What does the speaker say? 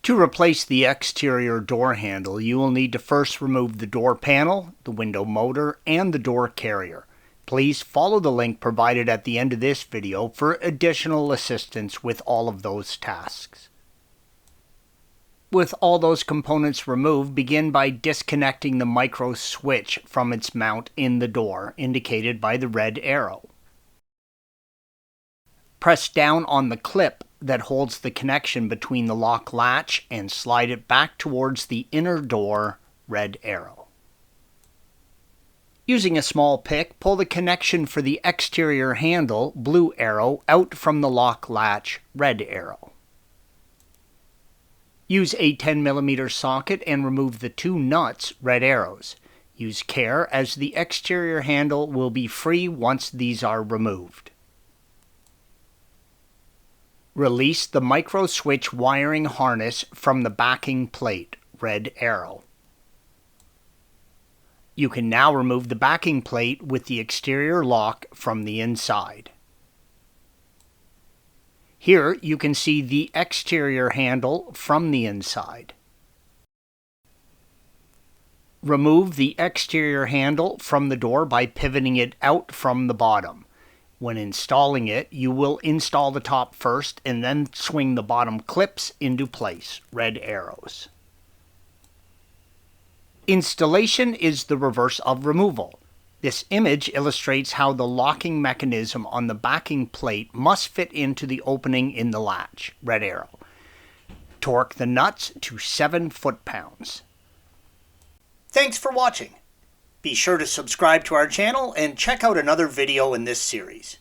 To replace the exterior door handle, you will need to first remove the door panel, the window motor, and the door carrier. Please follow the link provided at the end of this video for additional assistance with all of those tasks. With all those components removed, begin by disconnecting the micro switch from its mount in the door, indicated by the red arrow. Press down on the clip that holds the connection between the lock latch and slide it back towards the inner door, red arrow. Using a small pick, pull the connection for the exterior handle, blue arrow, out from the lock latch, red arrow. Use a 10mm socket and remove the two nuts, red arrows. Use care as the exterior handle will be free once these are removed. Release the micro switch wiring harness from the backing plate, red arrow. You can now remove the backing plate with the exterior lock from the inside. Here you can see the exterior handle from the inside. Remove the exterior handle from the door by pivoting it out from the bottom. When installing it, you will install the top first and then swing the bottom clips into place, red arrows. Installation is the reverse of removal. This image illustrates how the locking mechanism on the backing plate must fit into the opening in the latch, red arrow. Torque the nuts to 7 foot-pounds. Thanks for watching. Be sure to subscribe to our channel and check out another video in this series.